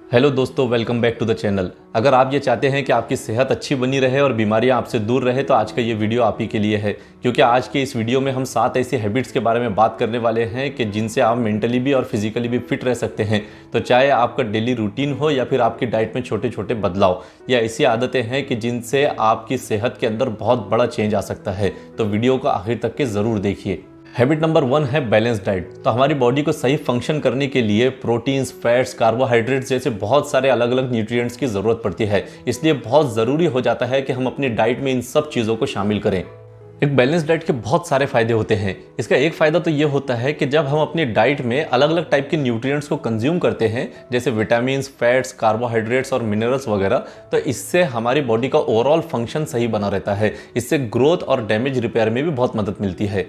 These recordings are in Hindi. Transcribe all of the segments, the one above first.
हेलो दोस्तों, welcome back to the channel. अगर आप ये चाहते हैं कि आपकी सेहत अच्छी बनी रहे और बीमारियां आपसे दूर रहे तो आज का ये वीडियो आप ही के लिए है, क्योंकि आज के इस वीडियो में हम 7 ऐसी हैबिट्स के बारे में बात करने वाले हैं कि जिनसे आप मेंटली भी और फिजिकली भी फिट रह सकते हैं। तो चाहे आपका डेली रूटीन हो या फिर आपकी डाइट में छोटे छोटे बदलाव या ऐसी आदतें हैं कि जिनसे आपकी सेहत के अंदर बहुत बड़ा चेंज आ सकता है, तो वीडियो को आखिर तक के ज़रूर देखिए। हैबिट नंबर 1 है बैलेंस डाइट। तो हमारी बॉडी को सही फंक्शन करने के लिए प्रोटीन्स, फैट्स, कार्बोहाइड्रेट्स जैसे बहुत सारे अलग अलग न्यूट्रिएंट्स की ज़रूरत पड़ती है। इसलिए बहुत ज़रूरी हो जाता है कि हम अपनी डाइट में इन सब चीज़ों को शामिल करें। एक बैलेंस डाइट के बहुत सारे फायदे होते हैं। इसका एक फ़ायदा तो ये होता है कि जब हम अपनी डाइट में अलग अलग टाइप के न्यूट्रिएंट्स को कंज्यूम करते हैं, जैसे विटामिन्स, फैट्स, कार्बोहाइड्रेट्स और मिनरल्स वगैरह, तो इससे हमारी बॉडी का ओवरऑल फंक्शन सही बना रहता है। इससे ग्रोथ और डैमेज रिपेयर में भी बहुत मदद मिलती है।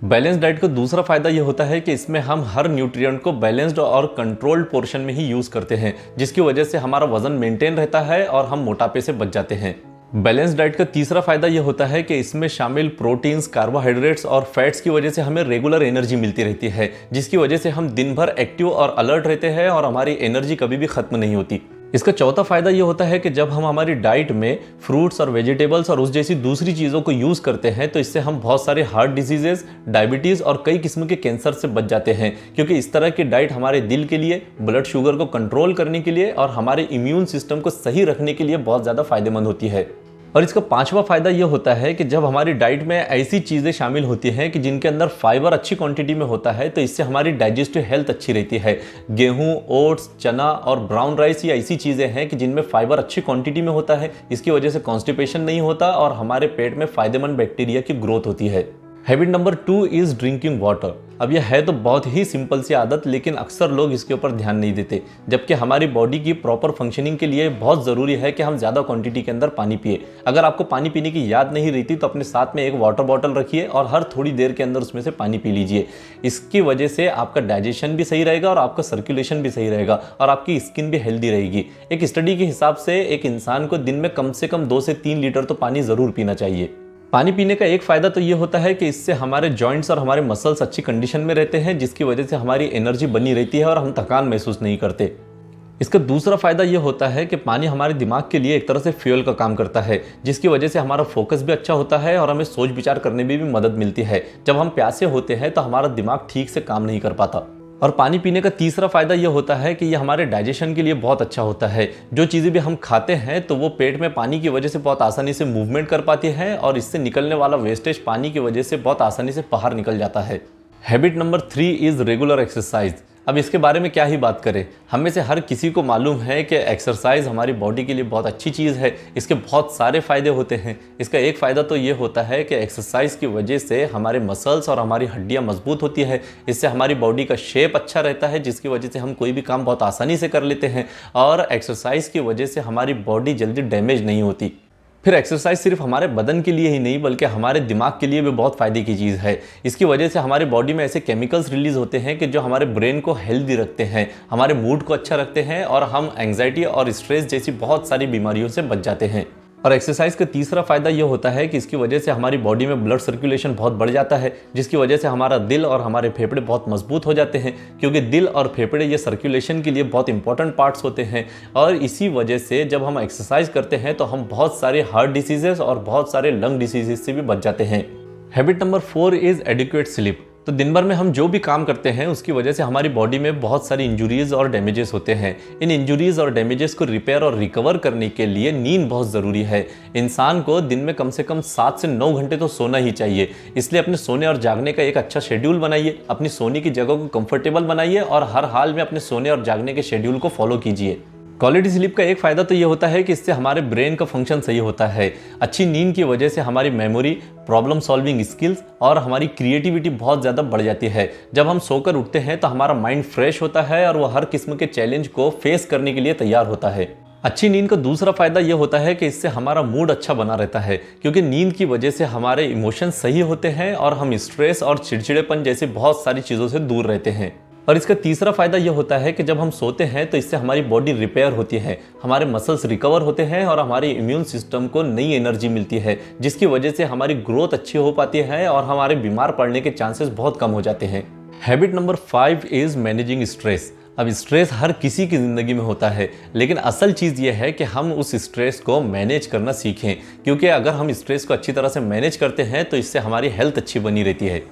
बैलेंस डाइट का दूसरा फायदा यह होता है कि इसमें हम हर न्यूट्रिएंट को बैलेंस्ड और कंट्रोल्ड पोर्शन में ही यूज़ करते हैं, जिसकी वजह से हमारा वजन मेंटेन रहता है और हम मोटापे से बच जाते हैं। बैलेंस डाइट का तीसरा फायदा यह होता है कि इसमें शामिल प्रोटीन्स, कार्बोहाइड्रेट्स और फैट्स की वजह से हमें रेगुलर एनर्जी मिलती रहती है, जिसकी वजह से हम दिन भर एक्टिव और अलर्ट रहते हैं और हमारी एनर्जी कभी भी खत्म नहीं होती। इसका चौथा फायदा ये होता है कि जब हम हमारी डाइट में फ्रूट्स और वेजिटेबल्स और उस जैसी दूसरी चीज़ों को यूज़ करते हैं, तो इससे हम बहुत सारे हार्ट डिजीजेस, डायबिटीज़ और कई किस्म के कैंसर से बच जाते हैं, क्योंकि इस तरह की डाइट हमारे दिल के लिए, ब्लड शुगर को कंट्रोल करने के लिए और हमारे इम्यून सिस्टम को सही रखने के लिए बहुत ज़्यादा फायदेमंद होती है। और इसका पांचवा फायदा यह होता है कि जब हमारी डाइट में ऐसी चीज़ें शामिल होती हैं कि जिनके अंदर फाइबर अच्छी क्वांटिटी में होता है, तो इससे हमारी डाइजेस्टिव हेल्थ अच्छी रहती है। गेहूं, ओट्स, चना और ब्राउन राइस ये ऐसी चीज़ें हैं कि जिनमें फाइबर अच्छी क्वांटिटी में होता है। इसकी वजह से कॉन्स्टिपेशन नहीं होता और हमारे पेट में फायदेमंद बैक्टीरिया की ग्रोथ होती है। Habit number 2 is drinking water. अब यह है तो बहुत ही सिंपल सी आदत, लेकिन अक्सर लोग इसके ऊपर ध्यान नहीं देते, जबकि हमारी बॉडी की प्रॉपर फंक्शनिंग के लिए बहुत ज़रूरी है कि हम ज़्यादा क्वांटिटी के अंदर पानी पिए। अगर आपको पानी पीने की याद नहीं रहती तो अपने साथ में एक वाटर बॉटल रखिए और हर थोड़ी देर के अंदर उसमें से पानी पी लीजिए। इसकी वजह से आपका डाइजेशन भी सही रहेगा और आपका सर्कुलेशन भी सही रहेगा और आपकी स्किन भी हेल्दी रहेगी। एक स्टडी के हिसाब से एक इंसान को दिन में कम से कम 2 से 3 लीटर तो पानी ज़रूर पीना चाहिए। पानी पीने का एक फ़ायदा तो ये होता है कि इससे हमारे जॉइंट्स और हमारे मसल्स अच्छी कंडीशन में रहते हैं, जिसकी वजह से हमारी एनर्जी बनी रहती है और हम थकान महसूस नहीं करते। इसका दूसरा फ़ायदा ये होता है कि पानी हमारे दिमाग के लिए एक तरह से फ्यूल का काम करता है, जिसकी वजह से हमारा फोकस भी अच्छा होता है और हमें सोच विचार करने में भी मदद मिलती है। जब हम प्यासे होते हैं तो हमारा दिमाग ठीक से काम नहीं कर पाता। और पानी पीने का तीसरा फायदा यह होता है कि यह हमारे डाइजेशन के लिए बहुत अच्छा होता है। जो चीज़ें भी हम खाते हैं तो वो पेट में पानी की वजह से बहुत आसानी से मूवमेंट कर पाती है और इससे निकलने वाला वेस्टेज पानी की वजह से बहुत आसानी से बाहर निकल जाता है। Habit number 3 is regular exercise. अब इसके बारे में क्या ही बात करें, हम में से हर किसी को मालूम है कि एक्सरसाइज हमारी बॉडी के लिए बहुत अच्छी चीज़ है। इसके बहुत सारे फ़ायदे होते हैं। इसका एक फ़ायदा तो ये होता है कि एक्सरसाइज की वजह से हमारे मसल्स और हमारी हड्डियां मजबूत होती है। इससे हमारी बॉडी का शेप अच्छा रहता है, जिसकी वजह से हम कोई भी काम बहुत आसानी से कर लेते हैं और एक्सरसाइज की वजह से हमारी बॉडी जल्दी डैमेज नहीं होती। फिर एक्सरसाइज सिर्फ हमारे बदन के लिए ही नहीं बल्कि हमारे दिमाग के लिए भी बहुत फ़ायदे की चीज़ है। इसकी वजह से हमारी बॉडी में ऐसे केमिकल्स रिलीज होते हैं कि जो हमारे ब्रेन को हेल्दी रखते हैं, हमारे मूड को अच्छा रखते हैं और हम एंग्जाइटी और स्ट्रेस जैसी बहुत सारी बीमारियों से बच जाते हैं। और एक्सरसाइज का तीसरा फायदा यह होता है कि इसकी वजह से हमारी बॉडी में ब्लड सर्कुलेशन बहुत बढ़ जाता है, जिसकी वजह से हमारा दिल और हमारे फेफड़े बहुत मजबूत हो जाते हैं, क्योंकि दिल और फेफड़े ये सर्कुलेशन के लिए बहुत इंपॉर्टेंट पार्ट्स होते हैं। और इसी वजह से जब हम एक्सरसाइज करते हैं तो हम बहुत सारे हार्ट डिसीजेस और बहुत सारे लंग डिसीजेस से भी बच जाते हैं। Habit number 4 is adequate sleep. तो दिन भर में हम जो भी काम करते हैं उसकी वजह से हमारी बॉडी में बहुत सारी इंजुरीज और डैमेजेस होते हैं। इन इंजुरीज और डैमेजेस को रिपेयर और रिकवर करने के लिए नींद बहुत ज़रूरी है। इंसान को दिन में कम से कम 7 से 9 घंटे तो सोना ही चाहिए। इसलिए अपने सोने और जागने का एक अच्छा शेड्यूल बनाइए, अपनी सोने की जगह को कंफर्टेबल बनाइए और हर हाल में अपने सोने और जागने के शेड्यूल को फॉलो कीजिए। क्वालिटी स्लीप का एक फ़ायदा तो ये होता है कि इससे हमारे ब्रेन का फंक्शन सही होता है। अच्छी नींद की वजह से हमारी मेमोरी, प्रॉब्लम सॉल्विंग स्किल्स और हमारी क्रिएटिविटी बहुत ज़्यादा बढ़ जाती है। जब हम सोकर उठते हैं तो हमारा माइंड फ्रेश होता है और वह हर किस्म के चैलेंज को फेस करने के लिए तैयार होता है। अच्छी नींद का दूसरा फायदा यह होता है कि इससे हमारा मूड अच्छा बना रहता है, क्योंकि नींद की वजह से हमारे इमोशंस सही होते हैं और हम स्ट्रेस और चिड़चिड़ेपन जैसे बहुत सारी चीज़ों से दूर रहते हैं। और इसका तीसरा फायदा यह होता है कि जब हम सोते हैं तो इससे हमारी बॉडी रिपेयर होती है, हमारे मसल्स रिकवर होते हैं और हमारे इम्यून सिस्टम को नई एनर्जी मिलती है, जिसकी वजह से हमारी ग्रोथ अच्छी हो पाती है और हमारे बीमार पड़ने के चांसेस बहुत कम हो जाते हैं। Habit number 5 is managing stress. अब स्ट्रेस हर किसी की ज़िंदगी में होता है, लेकिन असल चीज़ ये है कि हम उस स्ट्रेस को मैनेज करना सीखें, क्योंकि अगर हम स्ट्रेस को अच्छी तरह से मैनेज करते हैं तो इससे हमारी हेल्थ अच्छी बनी रहती है।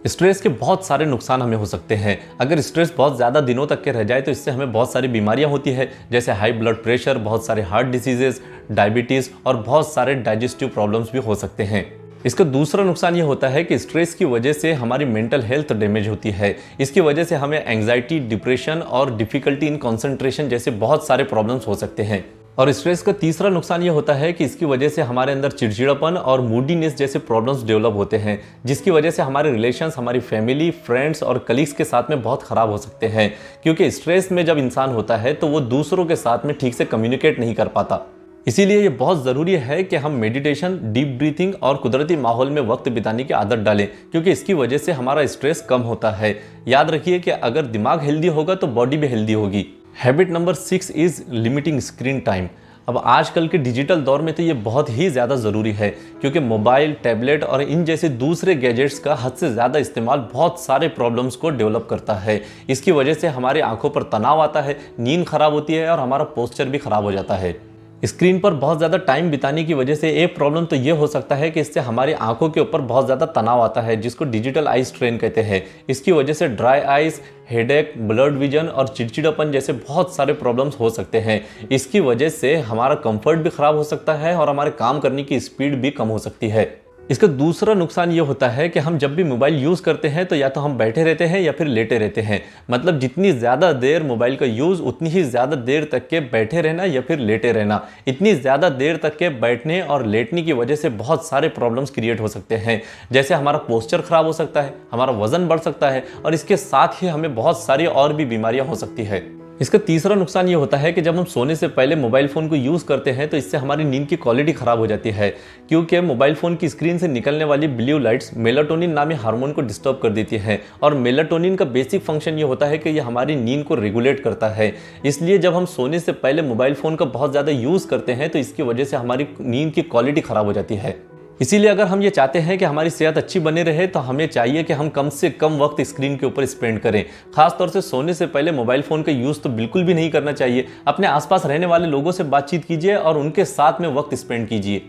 स्ट्रेस के बहुत सारे नुकसान हमें हो सकते हैं। अगर स्ट्रेस बहुत ज़्यादा दिनों तक के रह जाए तो इससे हमें बहुत सारी बीमारियां होती है, जैसे हाई ब्लड प्रेशर, बहुत सारे हार्ट डिसीजेस, डायबिटीज़ और बहुत सारे डाइजेस्टिव प्रॉब्लम्स भी हो सकते हैं। इसका दूसरा नुकसान ये होता है कि स्ट्रेस की वजह से हमारी मेंटल हेल्थ डैमेज होती है। इसकी वजह से हमें एंग्जाइटी, डिप्रेशन और डिफ़िकल्टी इन कंसंट्रेशन जैसे बहुत सारे प्रॉब्लम्स हो सकते हैं। और स्ट्रेस का तीसरा नुकसान ये होता है कि इसकी वजह से हमारे अंदर चिड़चिड़ापन और मूडीनेस जैसे प्रॉब्लम्स डेवलप होते हैं, जिसकी वजह से हमारे रिलेशंस, हमारी फैमिली, फ्रेंड्स और कलीग्स के साथ में बहुत ख़राब हो सकते हैं। क्योंकि स्ट्रेस में जब इंसान होता है तो वो दूसरों के साथ में ठीक से कम्युनिकेट नहीं कर पाता। इसीलिए ये बहुत ज़रूरी है कि हम मेडिटेशन, डीप ब्रीथिंग और कुदरती माहौल में वक्त बिताने की आदत डालें, क्योंकि इसकी वजह से हमारा स्ट्रेस कम होता है। याद रखिए कि अगर दिमाग हेल्दी होगा तो बॉडी भी हेल्दी होगी। Habit number 6 is limiting screen time. अब आजकल के डिजिटल दौर में तो ये बहुत ही ज़्यादा ज़रूरी है, क्योंकि मोबाइल, टैबलेट और इन जैसे दूसरे गैजेट्स का हद से ज़्यादा इस्तेमाल बहुत सारे प्रॉब्लम्स को डेवलप करता है। इसकी वजह से हमारी आंखों पर तनाव आता है, नींद खराब होती है और हमारा पोस्चर भी खराब हो जाता है। स्क्रीन पर बहुत ज़्यादा टाइम बिताने की वजह से एक प्रॉब्लम तो ये हो सकता है कि इससे हमारी आंखों के ऊपर बहुत ज़्यादा तनाव आता है, जिसको डिजिटल आई स्ट्रेन कहते हैं। इसकी वजह से dry eyes, headache, blood vision और चिड़चिड़ापन जैसे बहुत सारे प्रॉब्लम्स हो सकते हैं। इसकी वजह से हमारा कंफर्ट भी ख़राब हो सकता है और हमारे काम करने की स्पीड भी कम हो सकती है। इसका दूसरा नुकसान ये होता है कि हम जब भी मोबाइल यूज़ करते हैं तो या तो हम बैठे रहते हैं या फिर लेटे रहते हैं। मतलब जितनी ज़्यादा देर मोबाइल का यूज़, उतनी ही ज़्यादा देर तक के बैठे रहना या फिर लेटे रहना। इतनी ज़्यादा देर तक के बैठने और लेटने की वजह से बहुत सारे प्रॉब्लम्स क्रिएट हो सकते हैं, जैसे हमारा पोस्चर ख़राब हो सकता है, हमारा वज़न बढ़ सकता है और इसके साथ ही हमें बहुत सारी और भी बीमारियाँ हो सकती है। इसका तीसरा नुकसान ये होता है कि जब हम सोने से पहले मोबाइल फ़ोन को यूज़ करते हैं तो इससे हमारी नींद की क्वालिटी ख़राब हो जाती है, क्योंकि मोबाइल फ़ोन की स्क्रीन से निकलने वाली ब्लू लाइट्स मेलाटोनिन नामी हार्मोन को डिस्टर्ब कर देती है। और मेलाटोनिन का बेसिक फंक्शन ये होता है कि ये हमारी नींद को रेगुलेट करता है। इसलिए जब हम सोने से पहले मोबाइल फ़ोन का बहुत ज़्यादा यूज़ करते हैं तो इसकी वजह से हमारी नींद की क्वालिटी ख़राब हो जाती है। इसीलिए अगर हम ये चाहते हैं कि हमारी सेहत अच्छी बनी रहे तो हमें चाहिए कि हम कम से कम वक्त स्क्रीन के ऊपर स्पेंड करें। खासतौर से सोने से पहले मोबाइल फ़ोन का यूज़ तो बिल्कुल भी नहीं करना चाहिए। अपने आसपास रहने वाले लोगों से बातचीत कीजिए और उनके साथ में वक्त स्पेंड कीजिए।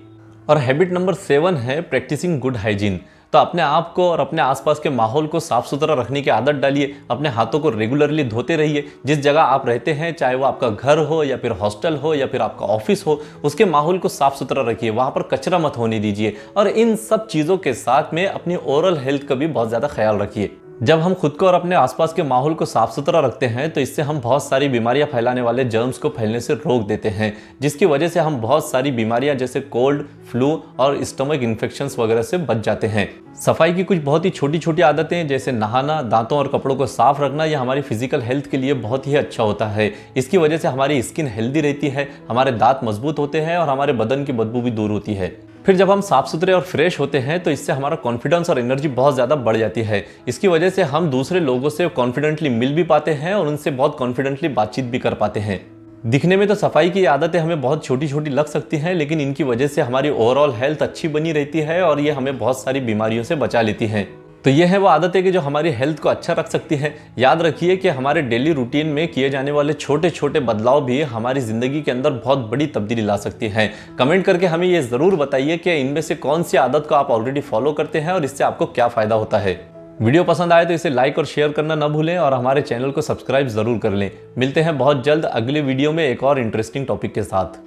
और हैबिट नंबर 7 है प्रैक्टिसिंग गुड हाइजीन। तो अपने आप को और अपने आसपास के माहौल को साफ सुथरा रखने की आदत डालिए। अपने हाथों को रेगुलरली धोते रहिए। जिस जगह आप रहते हैं, चाहे वो आपका घर हो या फिर हॉस्टल हो या फिर आपका ऑफिस हो, उसके माहौल को साफ सुथरा रखिए। वहाँ पर कचरा मत होने दीजिए। और इन सब चीज़ों के साथ में अपनी ओरल हेल्थ का भी बहुत ज़्यादा ख्याल रखिए। जब हम खुद को और अपने आसपास के माहौल को साफ सुथरा रखते हैं तो इससे हम बहुत सारी बीमारियां फैलाने वाले जर्म्स को फैलने से रोक देते हैं, जिसकी वजह से हम बहुत सारी बीमारियां जैसे कोल्ड, फ्लू और स्टमक इन्फेक्शंस वगैरह से बच जाते हैं। सफाई की कुछ बहुत ही छोटी छोटी आदतें जैसे नहाना, दांतों और कपड़ों को साफ रखना, यह हमारी फिजिकल हेल्थ के लिए बहुत ही अच्छा होता है। इसकी वजह से हमारी स्किन हेल्दी रहती है, हमारे दांत मजबूत होते हैं और हमारे बदन की बदबू भी दूर होती है। फिर जब हम साफ सुथरे और फ्रेश होते हैं तो इससे हमारा कॉन्फिडेंस और एनर्जी बहुत ज़्यादा बढ़ जाती है। इसकी वजह से हम दूसरे लोगों से कॉन्फिडेंटली मिल भी पाते हैं और उनसे बहुत कॉन्फिडेंटली बातचीत भी कर पाते हैं। दिखने में तो सफाई की आदतें हमें बहुत छोटी छोटी लग सकती हैं, लेकिन इनकी वजह से हमारी ओवरऑल हेल्थ अच्छी बनी रहती है और ये हमें बहुत सारी बीमारियों से बचा लेती हैं। तो ये है वो आदतें कि जो हमारी हेल्थ को अच्छा रख सकती है। याद रखिए कि हमारे डेली रूटीन में किए जाने वाले छोटे छोटे बदलाव भी हमारी ज़िंदगी के अंदर बहुत बड़ी तब्दीली ला सकती हैं। कमेंट करके हमें ये ज़रूर बताइए कि इनमें से कौन सी आदत को आप ऑलरेडी फॉलो करते हैं और इससे आपको क्या फ़ायदा होता है। वीडियो पसंद आए तो इसे लाइक और शेयर करना न भूलें और हमारे चैनल को सब्सक्राइब ज़रूर कर लें। मिलते हैं बहुत जल्द अगले वीडियो में एक और इंटरेस्टिंग टॉपिक के साथ।